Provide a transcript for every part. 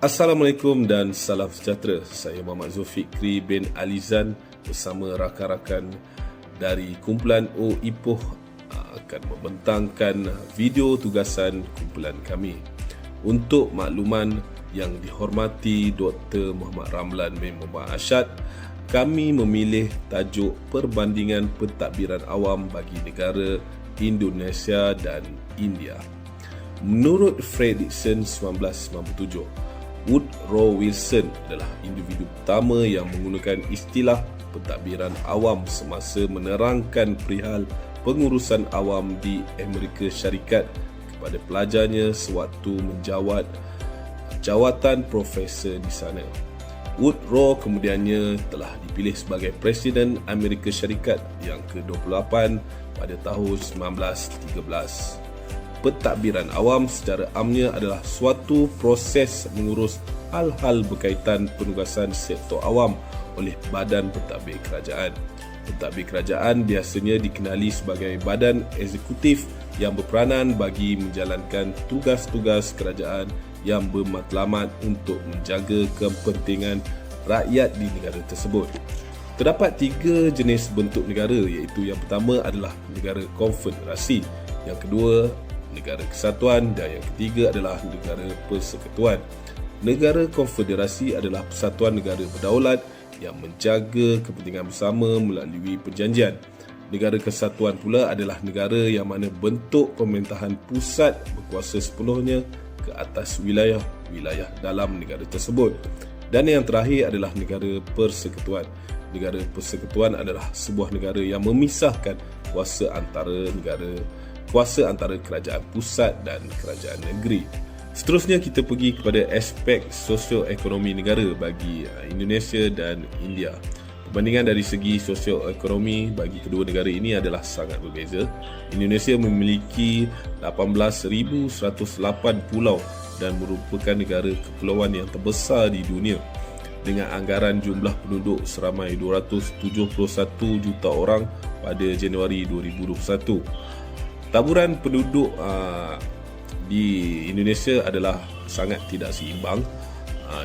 Assalamualaikum dan salam sejahtera. Saya Muhammad Zulfikri bin Alizan bersama rakan-rakan dari kumpulan O Ipoh akan membentangkan video tugasan kumpulan kami. Untuk makluman yang dihormati Dr. Muhammad Ramlan bin Muhammad Ashad, kami memilih tajuk perbandingan pentadbiran awam bagi negara Indonesia dan India. Menurut Fredrickson 1997, Woodrow Wilson adalah individu pertama yang menggunakan istilah pentadbiran awam semasa menerangkan perihal pengurusan awam di Amerika Syarikat kepada pelajarnya sewaktu menjawat jawatan profesor di sana. Woodrow kemudiannya telah dipilih sebagai Presiden Amerika Syarikat yang ke-28 pada tahun 1913. Pentadbiran awam secara amnya adalah suatu proses mengurus hal-hal berkaitan penugasan sektor awam oleh badan pentadbir kerajaan. Pentadbir kerajaan biasanya dikenali sebagai badan eksekutif yang berperanan bagi menjalankan tugas-tugas kerajaan yang bermatlamat untuk menjaga kepentingan rakyat di negara tersebut. Terdapat 3 jenis bentuk negara, iaitu yang pertama adalah negara konfederasi, yang kedua negara kesatuan dan yang ketiga adalah negara persekutuan. Negara konfederasi adalah persatuan negara berdaulat yang menjaga kepentingan bersama melalui perjanjian. Negara kesatuan pula adalah negara yang mana bentuk pemerintahan pusat berkuasa sepenuhnya ke atas wilayah-wilayah dalam negara tersebut. Dan yang terakhir adalah negara persekutuan. Negara persekutuan adalah sebuah negara yang memisahkan kuasa antara kerajaan pusat dan kerajaan negeri. Seterusnya kita pergi kepada aspek sosioekonomi negara bagi Indonesia dan India. Perbandingan dari segi sosioekonomi bagi kedua negara ini adalah sangat berbeza. Indonesia memiliki 18,108 pulau dan merupakan negara kepulauan yang terbesar di dunia dengan anggaran jumlah penduduk seramai 271 juta orang pada Januari 2021. Taburan penduduk di Indonesia adalah sangat tidak seimbang,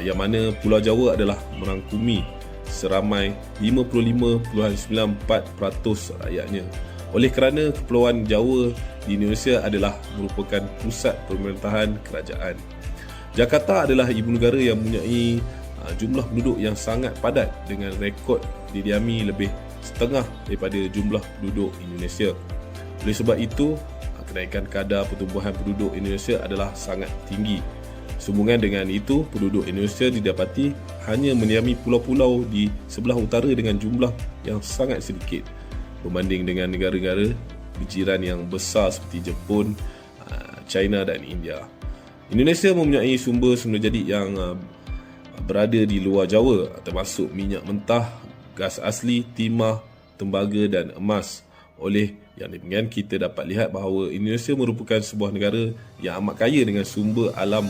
yang mana Pulau Jawa adalah merangkumi seramai 55.94% rakyatnya. Oleh kerana Kepulauan Jawa di Indonesia adalah merupakan pusat pemerintahan kerajaan. Jakarta adalah ibu negara yang mempunyai jumlah penduduk yang sangat padat dengan rekod didiami lebih setengah daripada jumlah penduduk Indonesia. Oleh sebab itu, kenaikan kadar pertumbuhan penduduk Indonesia adalah sangat tinggi. Sehubungan dengan itu, penduduk Indonesia didapati hanya mendiami pulau-pulau di sebelah utara dengan jumlah yang sangat sedikit berbanding dengan negara-negara berjiran yang besar seperti Jepun, China dan India. Indonesia mempunyai sumber jadi yang berada di luar Jawa, termasuk minyak mentah, gas asli, timah, tembaga dan emas. Oleh yang demikian, kita dapat lihat bahawa Indonesia merupakan sebuah negara yang amat kaya dengan sumber alam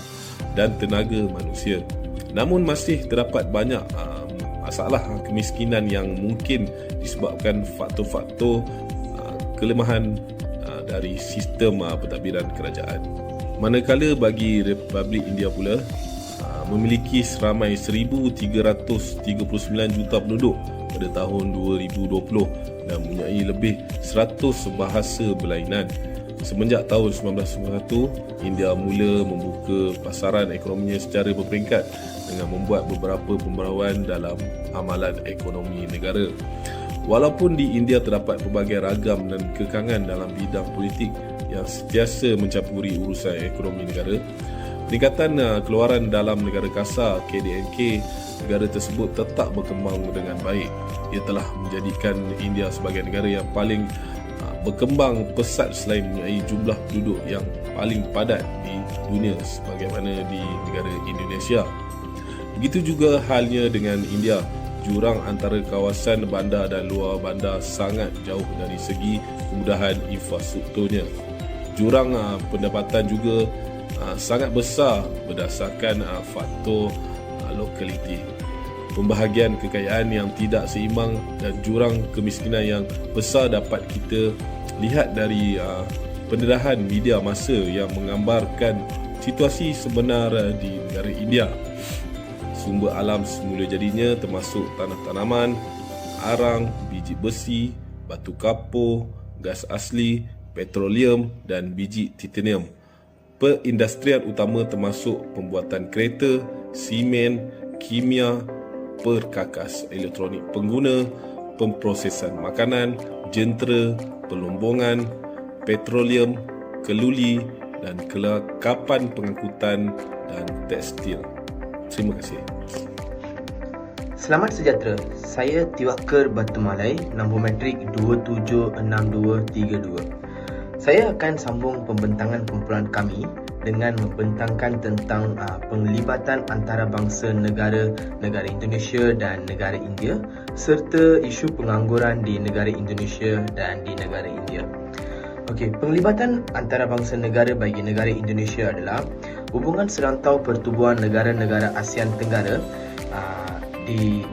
dan tenaga manusia. Namun masih terdapat banyak masalah kemiskinan yang mungkin disebabkan faktor-faktor kelemahan dari sistem pentadbiran kerajaan. Manakala bagi Republik India pula memiliki seramai 1,339 juta penduduk pada tahun 2020 dan mempunyai lebih 100 bahasa berlainan. Semenjak tahun 1991, India mula membuka pasaran ekonominya secara berperingkat dengan membuat beberapa pembaruan dalam amalan ekonomi negara. Walaupun di India terdapat pelbagai ragam dan kekangan dalam bidang politik yang sentiasa mencampuri urusan ekonomi negara, peningkatan keluaran dalam negara kasar KDNK negara tersebut tetap berkembang dengan baik. Ia telah menjadikan India sebagai negara yang paling berkembang pesat selain mempunyai jumlah penduduk yang paling padat di dunia sebagaimana di negara Indonesia. Begitu juga halnya dengan India. Jurang antara kawasan bandar dan luar bandar sangat jauh dari segi kemudahan infrastrukturnya. Jurang pendapatan juga sangat besar berdasarkan faktor lokaliti. Pembahagian kekayaan yang tidak seimbang dan jurang kemiskinan yang besar dapat kita lihat dari pendedahan media masa yang menggambarkan situasi sebenar di negara India. sumber alam semula jadinya termasuk tanah tanaman, arang, biji besi, batu kapur, gas asli, petroleum dan biji titanium. Perindustrian utama termasuk pembuatan kereta, simen, kimia, perkakas elektronik pengguna, pemprosesan makanan, jentera, pelombongan, petroleum, keluli dan kelengkapan pengangkutan dan tekstil. Terima kasih. Selamat sejahtera. Saya Tiwaker Batu Malai, nombor matrik 276232. Saya akan sambung pembentangan kumpulan kami dengan membentangkan tentang penglibatan antarabangsa negara Indonesia dan negara India serta isu pengangguran di negara Indonesia dan di negara India. Okey, penglibatan antarabangsa negara bagi negara Indonesia adalah hubungan serantau pertubuhan negara-negara ASEAN Tenggara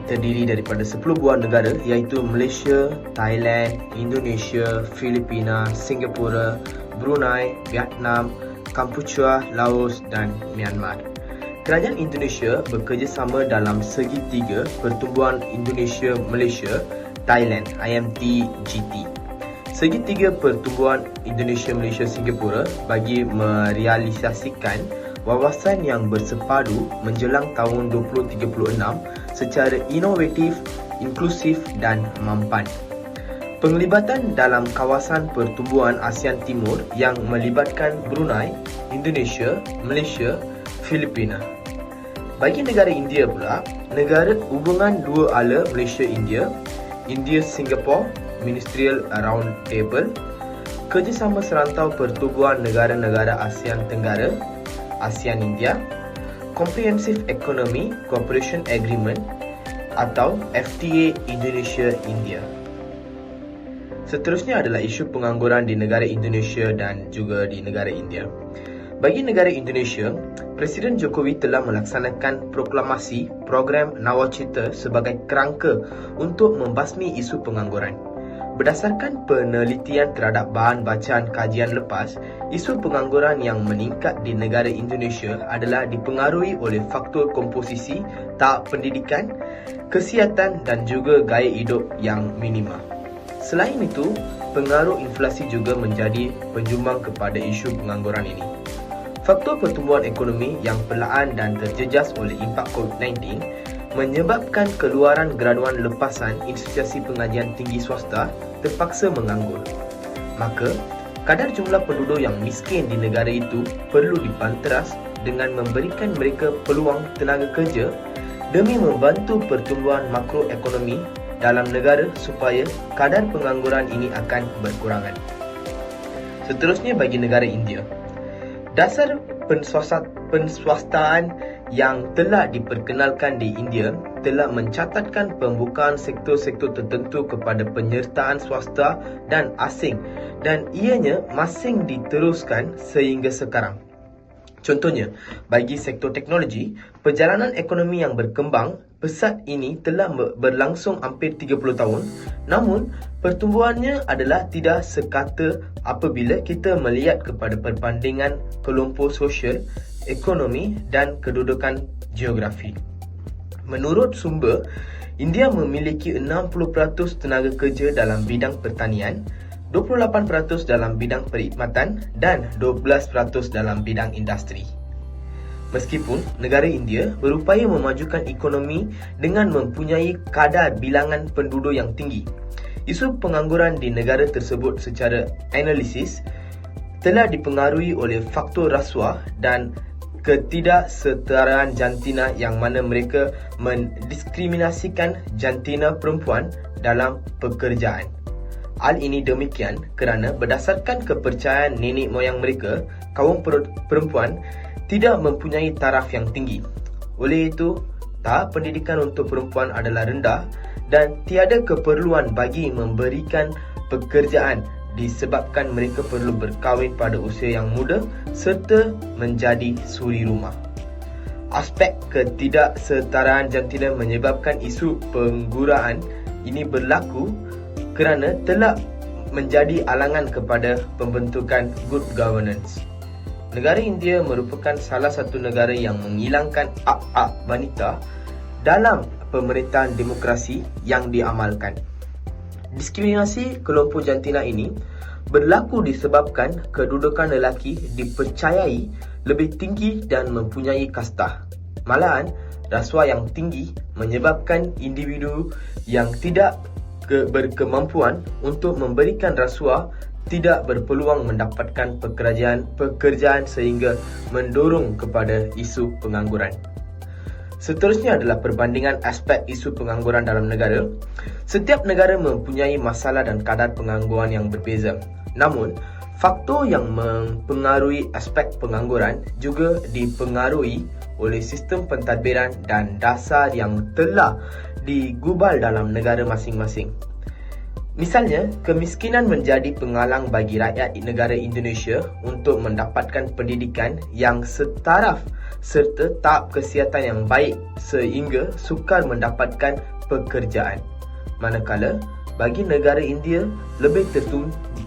terdiri daripada 10 buah negara iaitu Malaysia, Thailand, Indonesia, Filipina, Singapura, Brunei, Vietnam, Kampuchea, Laos dan Myanmar. Kerajaan Indonesia bekerjasama dalam segitiga pertumbuhan Indonesia-Malaysia, Thailand, IMT-GT. Segitiga pertumbuhan Indonesia-Malaysia-Singapura bagi merealisasikan wawasan yang bersepadu menjelang tahun 2036 secara inovatif, inklusif dan mampan. Penglibatan dalam kawasan pertumbuhan ASEAN Timur yang melibatkan Brunei, Indonesia, Malaysia, Filipina. Bagi negara India pula, negara hubungan dua ala Malaysia-India, India-Singapore, Ministerial Round Table, kerjasama serantau pertubuhan negara-negara ASEAN Tenggara, ASEAN India, Comprehensive Economy Cooperation Agreement atau FTA Indonesia-India. Seterusnya adalah isu pengangguran di negara Indonesia dan juga di negara India. Bagi negara Indonesia, Presiden Jokowi telah melaksanakan proklamasi program Nawacita sebagai kerangka untuk membasmi isu pengangguran. Berdasarkan penelitian terhadap bahan bacaan kajian lepas, isu pengangguran yang meningkat di negara Indonesia adalah dipengaruhi oleh faktor komposisi, tahap pendidikan, kesihatan dan juga gaya hidup yang minima. Selain itu, pengaruh inflasi juga menjadi penjumbang kepada isu pengangguran ini. Faktor pertumbuhan ekonomi yang perlahan dan terjejas oleh impak COVID-19 menyebabkan keluaran graduan lepasan institusi pengajian tinggi swasta terpaksa menganggur. Maka, kadar jumlah penduduk yang miskin di negara itu perlu dipanteras dengan memberikan mereka peluang tenaga kerja demi membantu pertumbuhan makroekonomi dalam negara supaya kadar pengangguran ini akan berkurangan. Seterusnya bagi negara India. Dasar penswastaan yang telah diperkenalkan di India telah mencatatkan pembukaan sektor-sektor tertentu kepada penyertaan swasta dan asing dan ianya masing diteruskan sehingga sekarang. Contohnya, bagi sektor teknologi, perjalanan ekonomi yang berkembang pesat ini telah berlangsung hampir 30 tahun, namun pertumbuhannya adalah tidak sekata apabila kita melihat kepada perbandingan kelompok sosial, ekonomi dan kedudukan geografi. Menurut sumber, India memiliki 60% tenaga kerja dalam bidang pertanian, 28% dalam bidang perkhidmatan dan 12% dalam bidang industri. Meskipun negara India berupaya memajukan ekonomi dengan mempunyai kadar bilangan penduduk yang tinggi, isu pengangguran di negara tersebut secara analisis telah dipengaruhi oleh faktor rasuah dan ketidaksetaraan jantina yang mana mereka mendiskriminasikan jantina perempuan dalam pekerjaan. Hal ini demikian kerana berdasarkan kepercayaan nenek moyang mereka, kaum perempuan tidak mempunyai taraf yang tinggi. Oleh itu, tahap pendidikan untuk perempuan adalah rendah dan tiada keperluan bagi memberikan pekerjaan disebabkan mereka perlu berkahwin pada usia yang muda serta menjadi suri rumah. Aspek ketidaksetaraan jantina menyebabkan isu pengangguran ini berlaku kerana telah menjadi halangan kepada pembentukan good governance. Negara India merupakan salah satu negara yang menghilangkan hak-hak wanita dalam pemerintahan demokrasi yang diamalkan. Diskriminasi kelompok jantina ini berlaku disebabkan kedudukan lelaki dipercayai lebih tinggi dan mempunyai kasta. Malahan, rasuah yang tinggi menyebabkan individu yang tidak berkemampuan untuk memberikan rasuah tidak berpeluang mendapatkan pekerjaan sehingga mendorong kepada isu pengangguran. Seterusnya adalah perbandingan aspek isu pengangguran dalam negara. Setiap negara mempunyai masalah dan kadar pengangguran yang berbeza. Namun, faktor yang mempengaruhi aspek pengangguran juga dipengaruhi oleh sistem pentadbiran dan dasar yang telah digubal dalam negara masing-masing. Misalnya, kemiskinan menjadi penghalang bagi rakyat negara Indonesia untuk mendapatkan pendidikan yang setaraf serta tahap kesihatan yang baik sehingga sukar mendapatkan pekerjaan. Manakala, bagi negara India lebih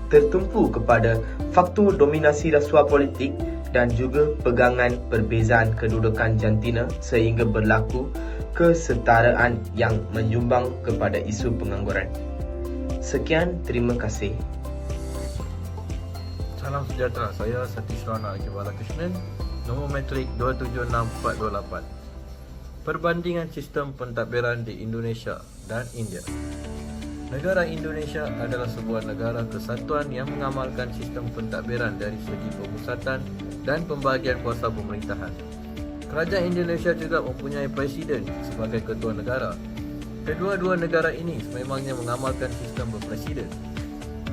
tertumpu kepada faktor dominasi rasuah politik dan juga pegangan perbezaan kedudukan jantina sehingga berlaku kesetaraan yang menyumbang kepada isu pengangguran. Sekian, terima kasih. Salam sejahtera, saya Satish Rana Balakrishnan, nombor matrik 276428. Perbandingan sistem pentadbiran di Indonesia dan India. Negara Indonesia adalah sebuah negara kesatuan yang mengamalkan sistem pentadbiran dari segi pemusatan dan pembahagian kuasa pemerintahan. Kerajaan Indonesia juga mempunyai presiden sebagai ketua negara. Kedua-dua negara ini sememangnya mengamalkan sistem berpresiden.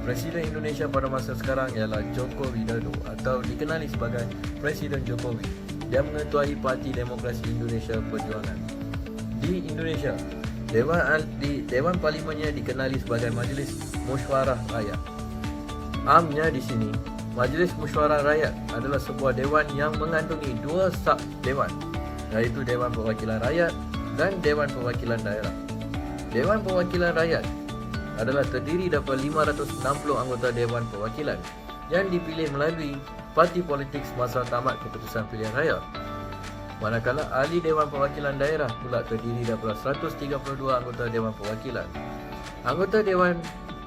Presiden Indonesia pada masa sekarang ialah Joko Widodo atau dikenali sebagai Presiden Jokowi. Dia mengetuai Parti Demokrasi Indonesia Perjuangan. Di Indonesia, Dewan Parlimennya dikenali sebagai Majlis Musyawarah Rakyat. Amnya di sini, Majlis Musyawarah Rakyat adalah sebuah dewan yang mengandungi dua sub-dewan, iaitu Dewan Perwakilan Rakyat dan Dewan Perwakilan Daerah. Dewan Perwakilan Rakyat adalah terdiri daripada 560 anggota Dewan Perwakilan yang dipilih melalui parti politik semasa tamat keputusan pilihan raya. Manakala ahli Dewan Perwakilan Daerah pula terdiri daripada 132 anggota Dewan Perwakilan. Anggota Dewan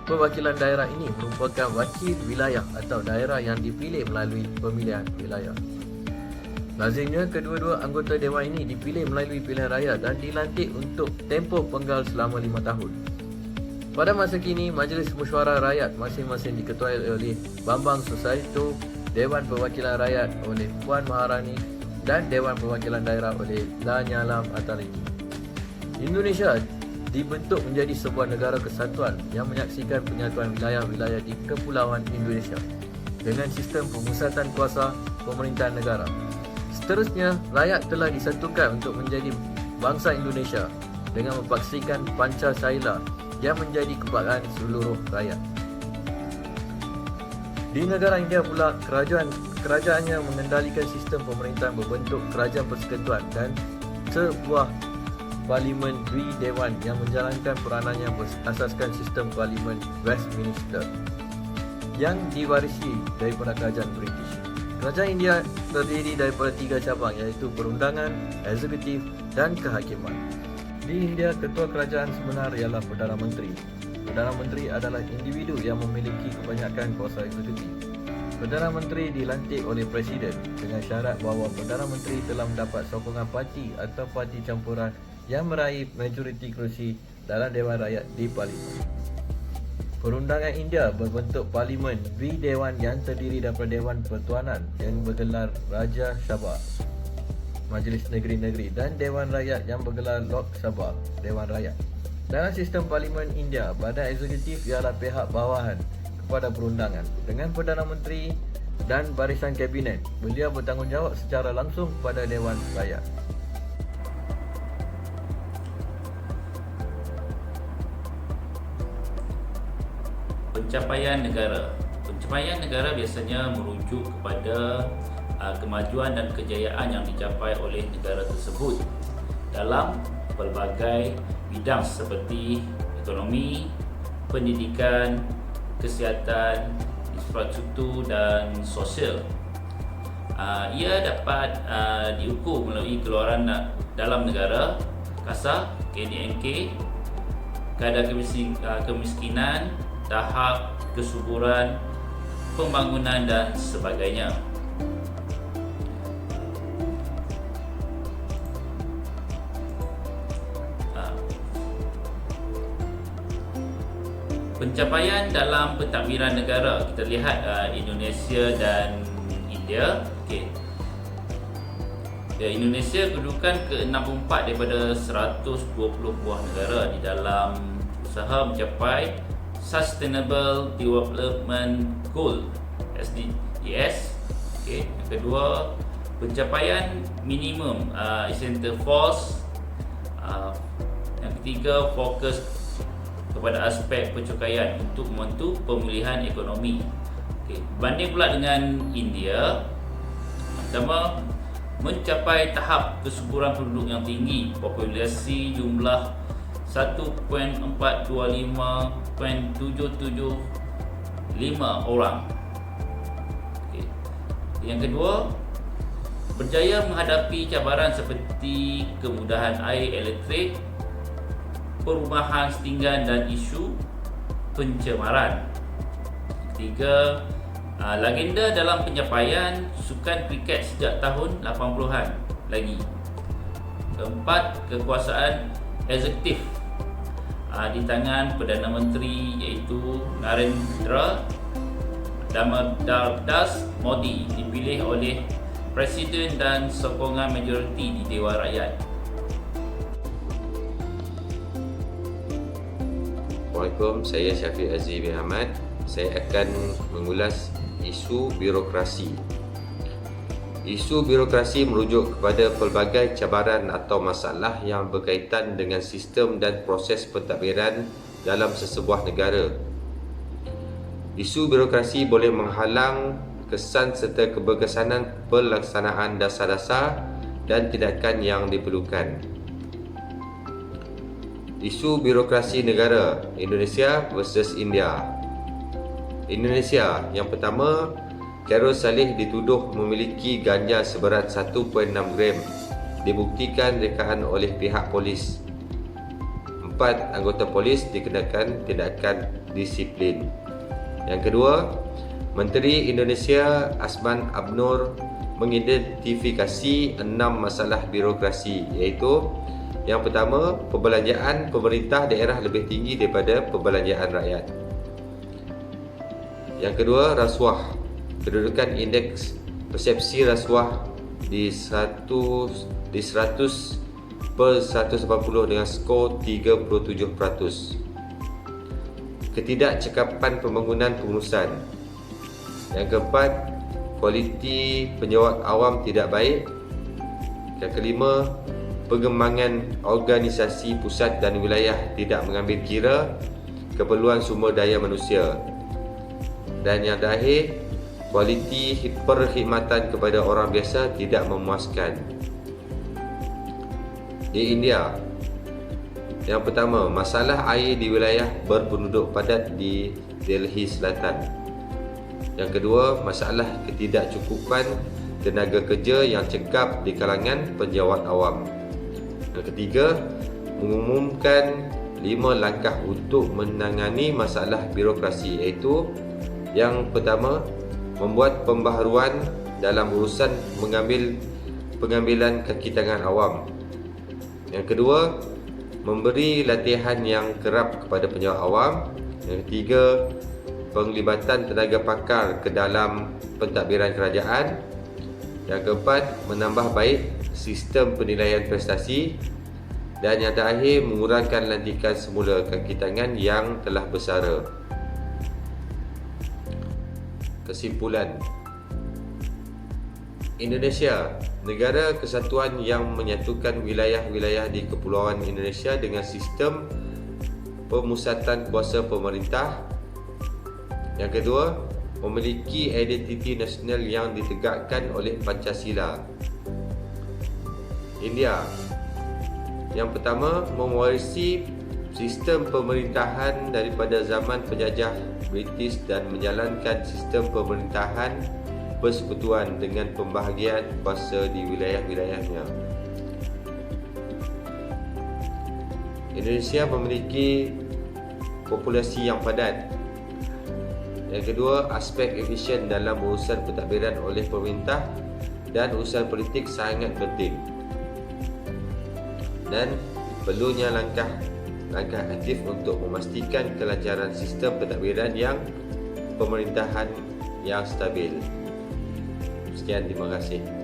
Perwakilan Daerah ini merupakan wakil wilayah atau daerah yang dipilih melalui pemilihan wilayah. Lazimnya kedua-dua anggota dewan ini dipilih melalui pilihan raya dan dilantik untuk tempoh penggal selama 5 tahun. Pada masa kini, Majlis Musyawarah Rakyat masing-masing diketuai oleh Bambang Susatyo, Dewan Perwakilan Rakyat oleh Puan Maharani dan Dewan Perwakilan Daerah oleh Lanyala Mataliti. Indonesia dibentuk menjadi sebuah negara kesatuan yang menyaksikan penyatuan wilayah-wilayah di Kepulauan Indonesia dengan sistem pemusatan kuasa pemerintahan negara. Seterusnya, rakyat telah disatukan untuk menjadi bangsa Indonesia dengan mempaksikan Pancasila yang menjadi kebanggaan seluruh rakyat. Di negara India pula, kerajaannya mengendalikan sistem pemerintahan berbentuk kerajaan persekutuan dan sebuah Parlimen Dwi Dewan yang menjalankan peranannya berasaskan sistem Parlimen Westminster yang diwarisi daripada kerajaan British. Kerajaan India terdiri daripada 3 cabang iaitu perundangan, eksekutif dan kehakiman. Di India, ketua kerajaan sebenar ialah Perdana Menteri. Perdana Menteri adalah individu yang memiliki kebanyakan kuasa eksekutif. Perdana Menteri dilantik oleh Presiden dengan syarat bahawa Perdana Menteri telah mendapat sokongan parti atau parti campuran yang meraih majoriti kerusi dalam Dewan Rakyat di Parlimen. Perundangan India berbentuk Parlimen Dwi Dewan yang terdiri daripada Dewan Pertuanan yang bergelar Raja Sabha, Majlis Negeri-Negeri dan Dewan Rakyat yang bergelar Lok Sabha, Dewan Rakyat. Dalam sistem Parlimen India, badan eksekutif ialah pihak bawahan kepada perundangan dengan Perdana Menteri dan barisan kabinet. Beliau bertanggungjawab secara langsung kepada Dewan Rakyat. Pencapaian negara biasanya merujuk kepada kemajuan dan kejayaan yang dicapai oleh negara tersebut dalam pelbagai bidang seperti ekonomi, pendidikan, kesihatan, infrastruktur dan sosial. Ia dapat diukur melalui keluaran dalam negara, kasar, KDNK, kadar kemiskinan, tahap kesuburan, pembangunan dan sebagainya. Pencapaian dalam pentadbiran negara, kita lihat Indonesia dan India. Indonesia kedudukan ke-64 daripada 120 buah negara di dalam usaha mencapai Sustainable Development Goal SDGs. Yang kedua, pencapaian minimum essential force. Yang ketiga, fokus kepada aspek pencukaian untuk membantu pemulihan ekonomi. Berbanding pula dengan India, pertama, mencapai tahap kesuburan penduduk yang tinggi, populasi jumlah 1.425.775 orang. Yang kedua, berjaya menghadapi cabaran seperti kemudahan air elektrik, perumahan setinggan dan isu pencemaran. Ketiga, legenda dalam pencapaian sukan kriket sejak tahun 80-an lagi. Keempat, kekuasaan eksekutif di tangan Perdana Menteri iaitu Narendra Das Modi, dipilih oleh Presiden dan sokongan majoriti di Dewan Rakyat. Assalamualaikum, saya Syafiq Aziz bin Ahmad. Saya akan mengulas isu birokrasi. Isu birokrasi merujuk kepada pelbagai cabaran atau masalah yang berkaitan dengan sistem dan proses pentadbiran dalam sesebuah negara. Isu birokrasi boleh menghalang kesan serta keberkesanan pelaksanaan dasar-dasar dan tindakan yang diperlukan. Isu birokrasi negara Indonesia versus India. Indonesia, yang pertama, Khairul Saleh dituduh memiliki ganja seberat 1.6 gram, dibuktikan rekaan oleh pihak polis. 4 anggota polis dikenakan tindakan disiplin. Yang kedua, Menteri Indonesia Azman Abnur mengidentifikasi 6 masalah birokrasi, iaitu yang pertama, perbelanjaan pemerintah daerah lebih tinggi daripada perbelanjaan rakyat. Yang kedua, rasuah. Kedudukan indeks persepsi rasuah di 100 per 180 dengan skor 37%. Ketidakcekapan pembangunan pengurusan. Yang keempat, kualiti penjawat awam tidak baik. Yang kelima, pengembangan organisasi pusat dan wilayah tidak mengambil kira keperluan sumber daya manusia. Dan yang terakhir, kualiti perkhidmatan kepada orang biasa tidak memuaskan. Di India, yang pertama, masalah air di wilayah berpenduduk padat di Delhi Selatan. Yang kedua, masalah ketidakcukupan tenaga kerja yang cekap di kalangan penjawat awam. Yang ketiga, mengumumkan 5 langkah untuk menangani masalah birokrasi, iaitu yang pertama, membuat pembaharuan dalam urusan pengambilan kaki tangan awam. Yang kedua, memberi latihan yang kerap kepada penjawat awam. Yang ketiga, penglibatan tenaga pakar ke dalam pentadbiran kerajaan. Yang keempat, menambah baik sistem penilaian prestasi. Dan yang terakhir, mengurangkan lantikan semula kaki tangan yang telah bersara. Kesimpulan, Indonesia, negara kesatuan yang menyatukan wilayah-wilayah di Kepulauan Indonesia dengan sistem pemusatan kuasa pemerintah. Yang kedua, memiliki identiti nasional yang ditegakkan oleh Pancasila. India, yang pertama, mewarisi sistem pemerintahan daripada zaman penjajah British dan menjalankan sistem pemerintahan persekutuan dengan pembahagian kuasa di wilayah-wilayahnya. Indonesia memiliki populasi yang padat. Yang kedua, aspek efisien dalam urusan pentadbiran oleh pemerintah dan urusan politik sangat penting. Dan perlunya langkah aktif untuk memastikan kelancaran sistem pentadbiran yang pemerintahan yang stabil. Sekian, terima kasih.